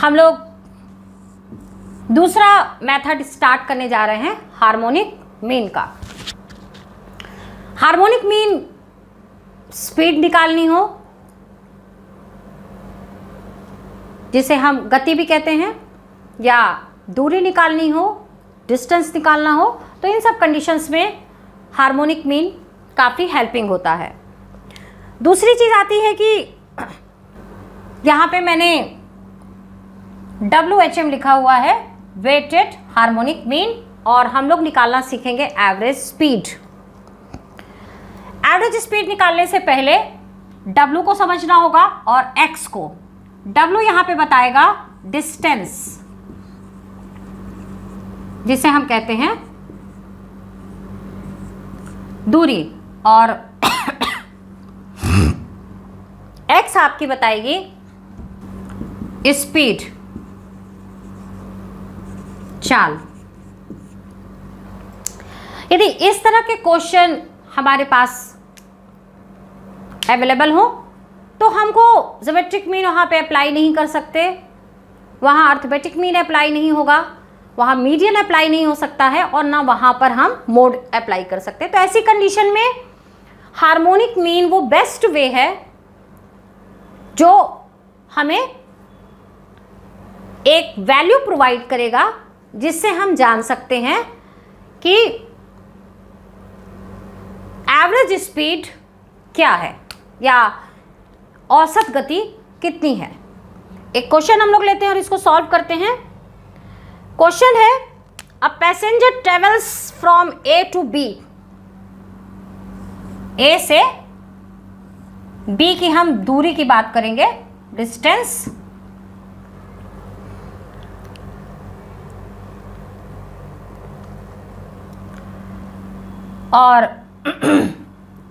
हम लोग दूसरा मेथड स्टार्ट करने जा रहे हैं हार्मोनिक मीन का। हार्मोनिक मीन स्पीड निकालनी हो, जिसे हम गति भी कहते हैं, या दूरी निकालनी हो, डिस्टेंस निकालना हो, तो इन सब कंडीशंस में हार्मोनिक मीन काफ़ी हेल्पिंग होता है। दूसरी चीज़ आती है कि यहाँ पे मैंने WHM लिखा हुआ है, वेटेड हार्मोनिक मीन, और हम लोग निकालना सीखेंगे एवरेज स्पीड। एवरेज स्पीड निकालने से पहले W को समझना होगा और X को। W यहाँ पे बताएगा डिस्टेंस, जिसे हम कहते हैं दूरी, और X आपकी बताएगी स्पीड, चाल। यदि इस तरह के क्वेश्चन हमारे पास अवेलेबल हो तो हमको ज्योमेट्रिक मीन वहाँ पे अप्लाई नहीं कर सकते, वहाँ अर्थमेटिक मीन अप्लाई नहीं होगा, वहाँ मीडियन अप्लाई नहीं हो सकता है, और ना वहाँ पर हम मोड अप्लाई कर सकते। तो ऐसी कंडीशन में हार्मोनिक मीन वो बेस्ट वे है जो हमें एक वैल्यू प्रोवाइड करेगा, जिससे हम जान सकते हैं कि एवरेज स्पीड क्या है या औसत गति कितनी है। एक क्वेश्चन हम लोग लेते हैं और इसको सॉल्व करते हैं। क्वेश्चन है, a passenger travels from A to B। A से B की हम दूरी की बात करेंगे, डिस्टेंस, और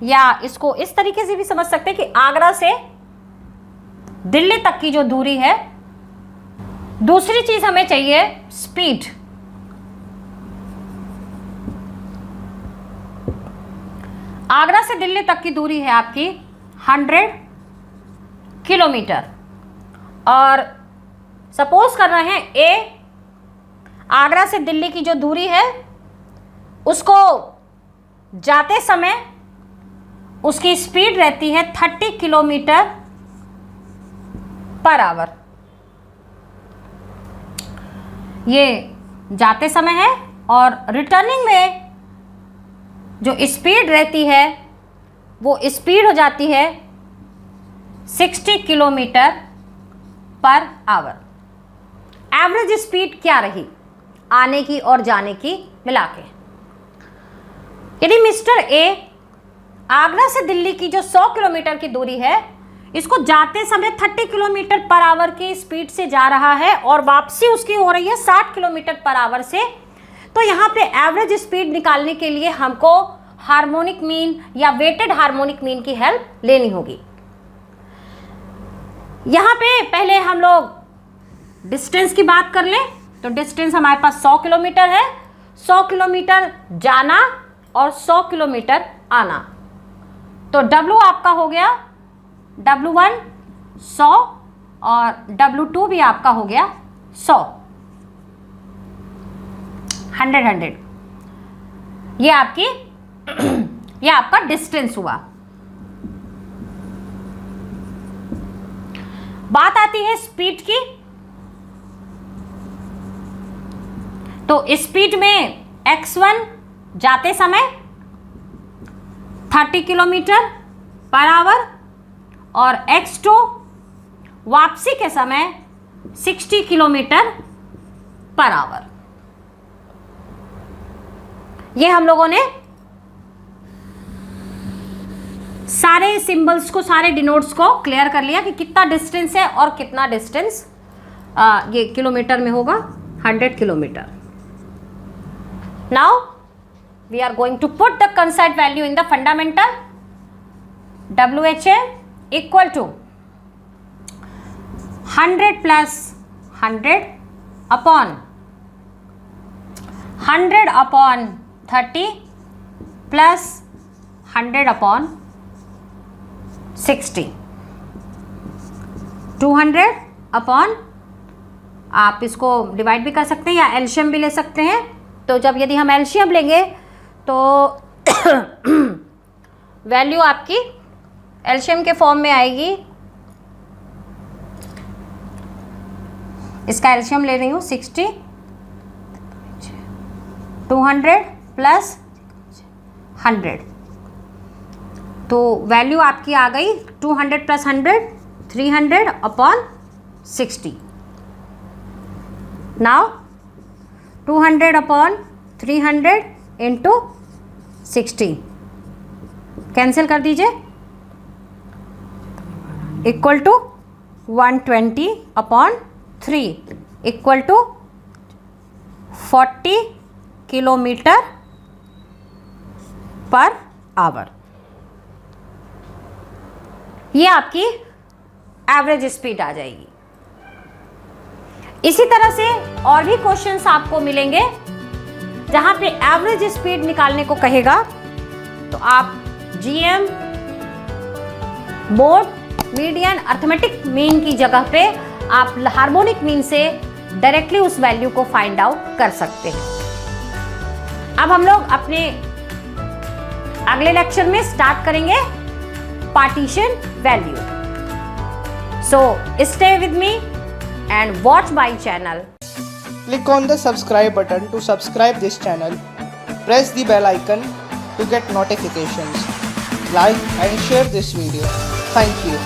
या इसको इस तरीके से भी समझ सकते हैं कि आगरा से दिल्ली तक की जो दूरी है। दूसरी चीज हमें चाहिए स्पीड। आगरा से दिल्ली तक की दूरी है आपकी 100 किलोमीटर, और सपोज कर रहे हैं A आगरा से दिल्ली की जो दूरी है उसको जाते समय उसकी स्पीड रहती है 30 किलोमीटर पर आवर। ये जाते समय है, और रिटर्निंग में जो स्पीड रहती है वो स्पीड हो जाती है 60 kilometre per our. Average speed क्या रही आने की और जाने की मिला के? यदि मिस्टर ए आगरा से दिल्ली की जो 100 किलोमीटर की दूरी है इसको जाते समय 30 किलोमीटर पर आवर की स्पीड से जा रहा है, और वापसी उसकी हो रही है 60 किलोमीटर पर आवर से, तो यहाँ पे एवरेज स्पीड निकालने के लिए हमको हार्मोनिक मीन या वेटेड हार्मोनिक मीन की हेल्प लेनी होगी। यहाँ पे पहले हम लोग डिस्टेंस की बात कर लें, तो डिस्टेंस हमारे पास 100 किलोमीटर है। 100 किलोमीटर जाना और 100 किलोमीटर आना, तो W आपका हो गया W1 100 और W2 भी आपका हो गया 100, 100। ये आपका डिस्टेंस हुआ। बात आती है स्पीड की, तो स्पीड में x1 जाते समय 30 किलोमीटर पर आवर और x2 वापसी के समय 60 किलोमीटर पर आवर। ये हम लोगों ने सारे सिंबल्स को, सारे डिनोट्स को क्लियर कर लिया कि कितना डिस्टेंस है और कितना डिस्टेंस ये किलोमीटर में होगा, 100 kilometre. Now we are going to put the constant value in the fundamental. WHM equal to 100 plus 100 upon 100 upon 30 plus 100 upon 60, 200 upon आप इसको डिवाइड भी कर सकते हैं या एलसीएम भी ले सकते हैं। तो जब यदि हम एलसीएम लेंगे तो वैल्यू आपकी एलसीएम के फॉर्म में आएगी। इसका एलसीएम ले रही हूँ 60, 200 प्लस 100, तो वैल्यू आपकी आ गई 200 plus 100 300 upon 60। Now 200 upon 300 into 60 cancel कर दीजिए, equal to 120 upon 3 equal to 40 kilometre per hour. ये आपकी एवरेज स्पीड आ जाएगी। इसी तरह से और भी क्वेश्चंस आपको मिलेंगे जहां पे एवरेज स्पीड निकालने को कहेगा, तो आप GM, mode, median, arithmetic mean की जगह पे आप हार्मोनिक मीन से डायरेक्टली उस वैल्यू को फाइंड आउट कर सकते हैं। अब हम लोग अपने अगले लेक्चर में स्टार्ट करेंगे partition value. So stay with me and watch my channel. Click on the subscribe button to subscribe this channel. Press the bell icon to get notifications. Like and share this video. Thank you.